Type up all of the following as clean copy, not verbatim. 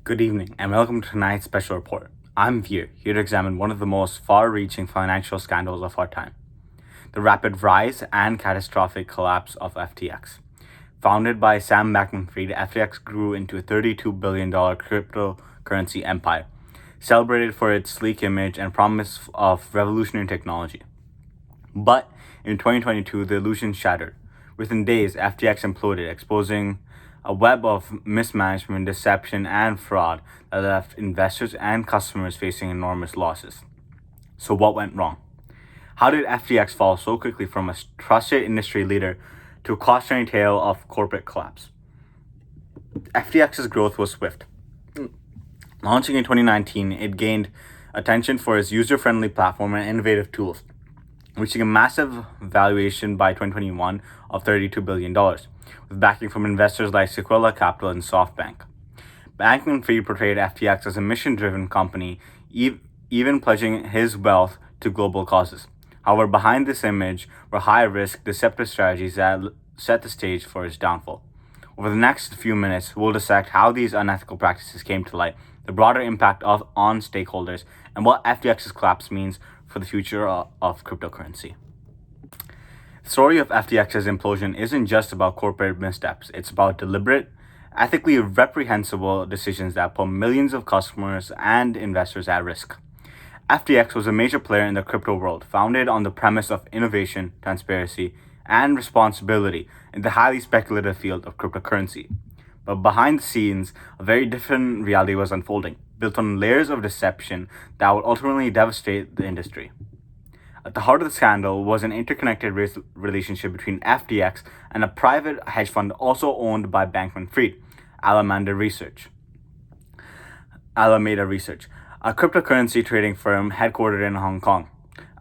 Good evening and welcome to tonight's special report. I'm Veer, here to examine one of the most far-reaching financial scandals of our time, the rapid rise and catastrophic collapse of FTX. Founded by Sam Bankman-Fried, FTX grew into a $32 billion cryptocurrency empire, celebrated for its sleek image and promise of revolutionary technology. But in 2022, the illusion shattered. Within days, FTX imploded, exposing a web of mismanagement, deception, and fraud that left investors and customers facing enormous losses. So what went wrong? How did FTX fall so quickly from a trusted industry leader to a cautionary tale of corporate collapse? FTX's growth was swift. Launching in 2019, it gained attention for its user-friendly platform and innovative tools, reaching a massive valuation by 2021 of $32 billion, with backing from investors like Sequoia Capital and SoftBank. Bankman-Fried portrayed FTX as a mission-driven company, even pledging his wealth to global causes. However, behind this image were high-risk, deceptive strategies that set the stage for its downfall. Over the next few minutes, we'll dissect how these unethical practices came to light, the broader impact on stakeholders, and what FTX's collapse means for the future of cryptocurrency. The story of FTX's implosion isn't just about corporate missteps. It's about deliberate, ethically reprehensible decisions that put millions of customers and investors at risk. FTX was a major player in the crypto world, founded on the premise of innovation, transparency, and responsibility in the highly speculative field of cryptocurrency. But behind the scenes, a very different reality was unfolding, built on layers of deception that would ultimately devastate the industry. At the heart of the scandal was an interconnected relationship between FTX and a private hedge fund also owned by Bankman-Fried, Alameda Research, a cryptocurrency trading firm headquartered in Hong Kong.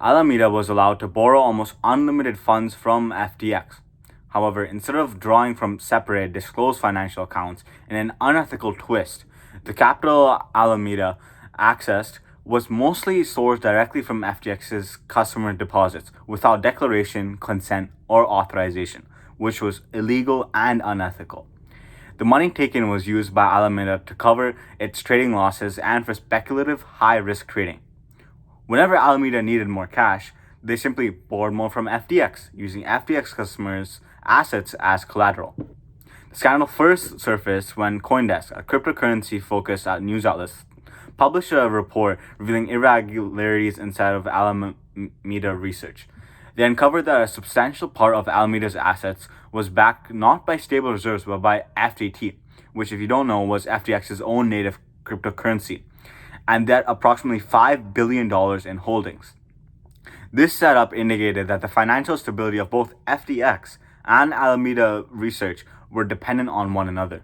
Alameda was allowed to borrow almost unlimited funds from FTX. However, instead of drawing from separate, disclosed financial accounts in an unethical twist, the capital Alameda accessed was mostly sourced directly from FTX's customer deposits without declaration, consent, or authorization, which was illegal and unethical. The money taken was used by Alameda to cover its trading losses and for speculative, high-risk trading. Whenever Alameda needed more cash, they simply borrowed more from FTX, using FTX customers' assets as collateral. The scandal first surfaced when CoinDesk, a cryptocurrency-focused news outlet, published a report revealing irregularities inside of Alameda Research. They uncovered that a substantial part of Alameda's assets was backed not by stable reserves but by FTT, which, if you don't know, was FTX's own native cryptocurrency, and that approximately $5 billion in holdings. This setup indicated that the financial stability of both FTX and Alameda Research were dependent on one another.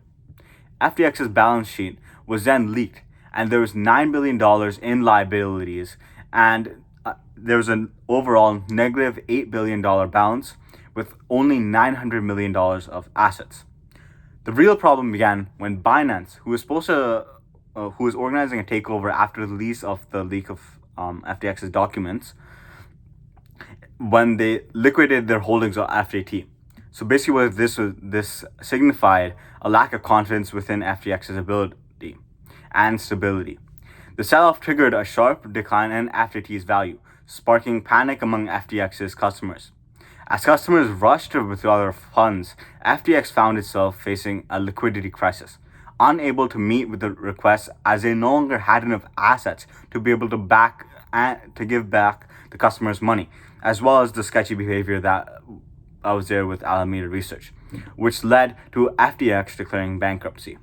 FTX's balance sheet was then leaked, and there was $9 billion in liabilities, and there was an overall negative $8 billion balance with only $900 million of assets. The real problem began when Binance, who was organizing a takeover after the leak of FTX's documents, when they liquidated their holdings of FTT. So basically what this signified a lack of confidence within FTX's ability and stability. The sell-off triggered a sharp decline in FTT's value, sparking panic among FTX's customers. As customers rushed to withdraw their funds, FTX found itself facing a liquidity crisis, unable to meet with the requests as they no longer had enough assets to be able to give back the customers' money, as well as the sketchy behavior that was there with Alameda Research, which led to FTX declaring bankruptcy.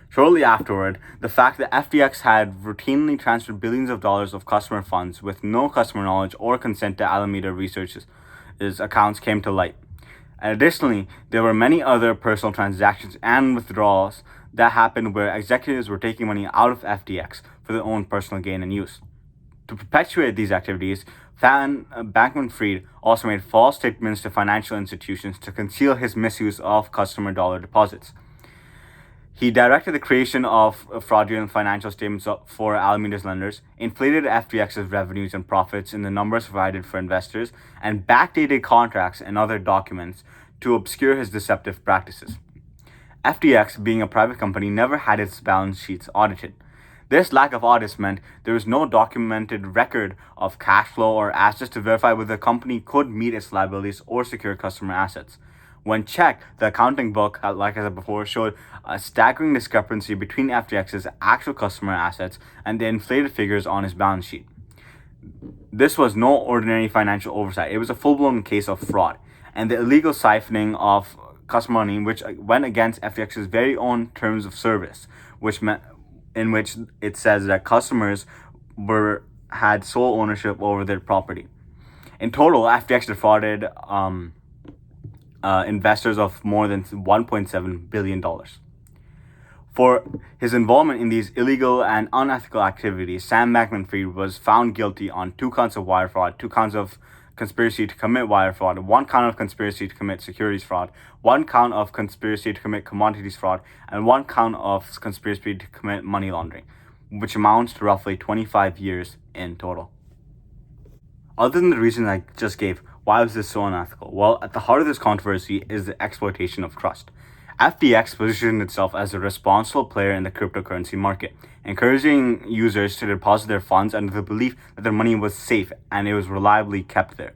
Shortly afterward, the fact that FTX had routinely transferred billions of dollars of customer funds with no customer knowledge or consent to Alameda Research's accounts came to light. And additionally, there were many other personal transactions and withdrawals that happened where executives were taking money out of FTX for their own personal gain and use. To perpetuate these activities, Bankman-Fried also made false statements to financial institutions to conceal his misuse of customer dollar deposits. He directed the creation of fraudulent financial statements for Alameda's lenders, inflated FTX's revenues and profits in the numbers provided for investors, and backdated contracts and other documents to obscure his deceptive practices. FTX, being a private company, never had its balance sheets audited. This lack of audits meant there was no documented record of cash flow or assets to verify whether the company could meet its liabilities or secure customer assets. When checked, the accounting book, like I said before, showed a staggering discrepancy between FTX's actual customer assets and the inflated figures on its balance sheet. This was no ordinary financial oversight. It was a full-blown case of fraud and the illegal siphoning of customer money, which went against FTX's very own terms of service, in which it says that customers had sole ownership over their property. In total, FTX defrauded investors of more than $1.7 billion. For his involvement in these illegal and unethical activities, Sam Bankman-Fried was found guilty on 2 counts of wire fraud, 2 counts of conspiracy to commit wire fraud, 1 count of conspiracy to commit securities fraud, 1 count of conspiracy to commit commodities fraud, and 1 count of conspiracy to commit money laundering, which amounts to roughly 25 years in total. Other than the reason I just gave, why was this so unethical? Well, at the heart of this controversy is the exploitation of trust. FTX positioned itself as a responsible player in the cryptocurrency market, encouraging users to deposit their funds under the belief that their money was safe and it was reliably kept there.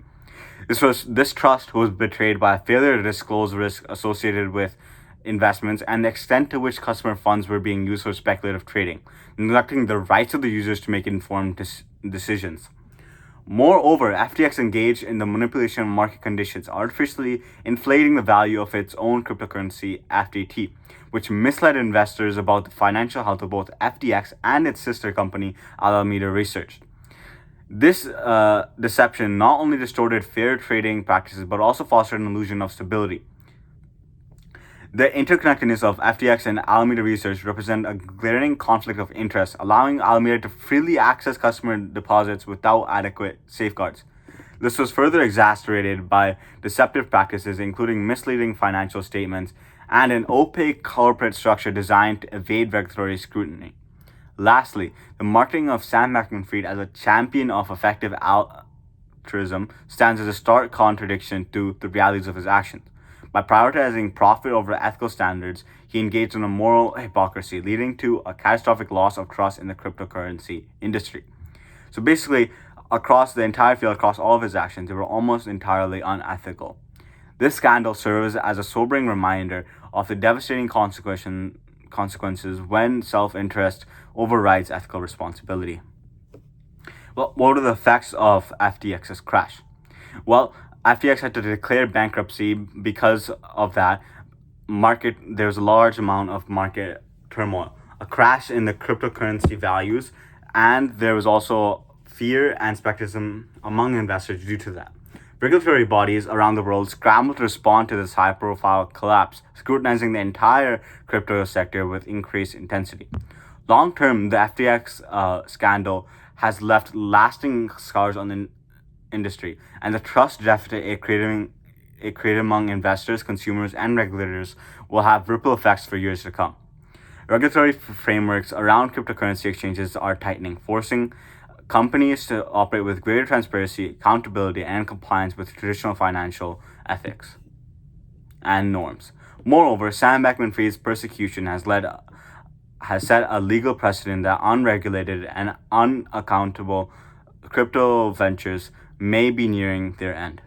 This trust was betrayed by a failure to disclose risk associated with investments and the extent to which customer funds were being used for speculative trading, neglecting the rights of the users to make informed decisions. Moreover, FTX engaged in the manipulation of market conditions, artificially inflating the value of its own cryptocurrency, FTT, which misled investors about the financial health of both FTX and its sister company, Alameda Research. This deception not only distorted fair trading practices, but also fostered an illusion of stability. The interconnectedness of FTX and Alameda Research represent a glaring conflict of interest, allowing Alameda to freely access customer deposits without adequate safeguards. This was further exacerbated by deceptive practices, including misleading financial statements and an opaque corporate structure designed to evade regulatory scrutiny. Lastly, the marketing of Sam Bankman-Fried as a champion of effective altruism stands as a stark contradiction to the realities of his actions. By prioritizing profit over ethical standards, he engaged in a moral hypocrisy, leading to a catastrophic loss of trust in the cryptocurrency industry. So basically, across the entire field, across all of his actions, they were almost entirely unethical. This scandal serves as a sobering reminder of the devastating consequences when self-interest overrides ethical responsibility. Well, what are the effects of FTX's crash? Well, FTX had to declare bankruptcy because of that there's a large amount of market turmoil, a crash in the cryptocurrency values, and there was also fear and skepticism among investors due to that. Regulatory bodies around the world scrambled to respond to this high-profile collapse, scrutinizing the entire crypto sector with increased intensity. Long-term, the FTX scandal has left lasting scars on the industry, and the trust deficit it created among investors, consumers, and regulators will have ripple effects for years to come. Regulatory frameworks around cryptocurrency exchanges are tightening, forcing companies to operate with greater transparency, accountability, and compliance with traditional financial ethics and norms. Moreover, Sam Bankman-Fried's persecution has set a legal precedent that unregulated and unaccountable crypto ventures may be nearing their end.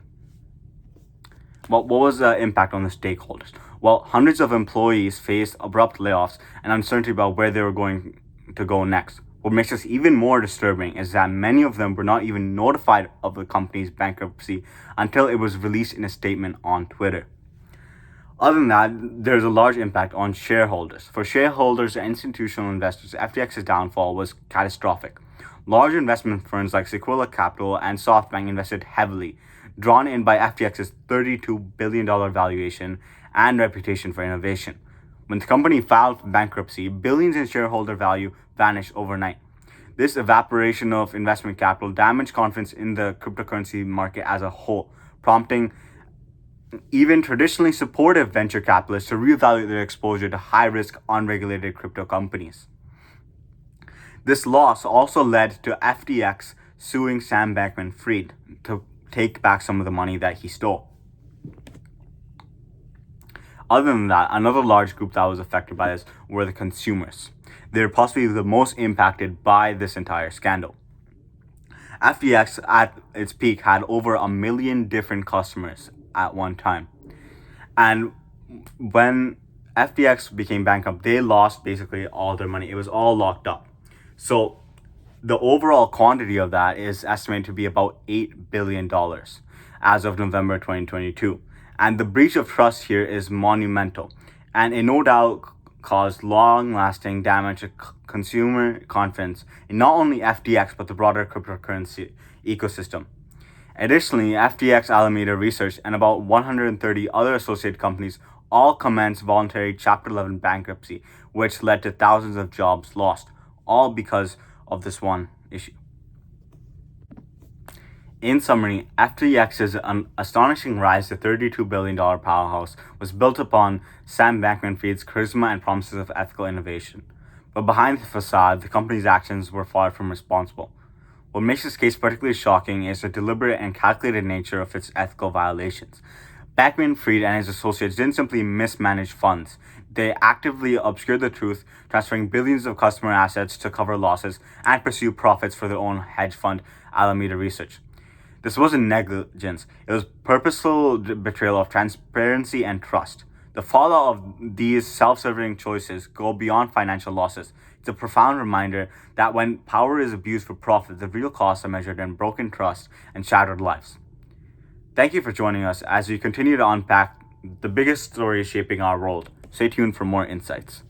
Well, what was the impact on the stakeholders? Well, hundreds of employees faced abrupt layoffs and uncertainty about where they were going to go next. What makes this even more disturbing is that many of them were not even notified of the company's bankruptcy until it was released in a statement on Twitter. Other than that, there's a large impact on shareholders. For shareholders and institutional investors, FTX's downfall was catastrophic. Large investment firms like Sequoia Capital and SoftBank invested heavily, drawn in by FTX's $32 billion valuation and reputation for innovation. When the company filed for bankruptcy, billions in shareholder value vanished overnight. This evaporation of investment capital damaged confidence in the cryptocurrency market as a whole, prompting even traditionally supportive venture capitalists to reevaluate their exposure to high-risk, unregulated crypto companies. This loss also led to FTX suing Sam Bankman-Fried to take back some of the money that he stole. Other than that, another large group that was affected by this were the consumers. They're possibly the most impacted by this entire scandal. FTX at its peak had over 1 million different customers at one time. And when FTX became bankrupt, they lost basically all their money. It was all locked up. So the overall quantity of that is estimated to be about $8 billion as of November 2022. And the breach of trust here is monumental, and it no doubt caused long-lasting damage to consumer confidence in not only FTX but the broader cryptocurrency ecosystem. Additionally, FTX Alameda Research and about 130 other associated companies all commenced voluntary Chapter 11 bankruptcy, which led to thousands of jobs lost, all because of this one issue. In summary, FTX's astonishing rise to $32 billion powerhouse was built upon Sam Bankman-Fried's charisma and promises of ethical innovation. But behind the facade, the company's actions were far from responsible. What makes this case particularly shocking is the deliberate and calculated nature of its ethical violations. Bankman-Fried and his associates didn't simply mismanage funds. They actively obscured the truth, transferring billions of customer assets to cover losses and pursue profits for their own hedge fund, Alameda Research. This wasn't negligence. It was purposeful betrayal of transparency and trust. The fallout of these self-serving choices go beyond financial losses. It's a profound reminder that when power is abused for profit, the real costs are measured in broken trust and shattered lives. Thank you for joining us as we continue to unpack the biggest stories shaping our world. Stay tuned for more insights.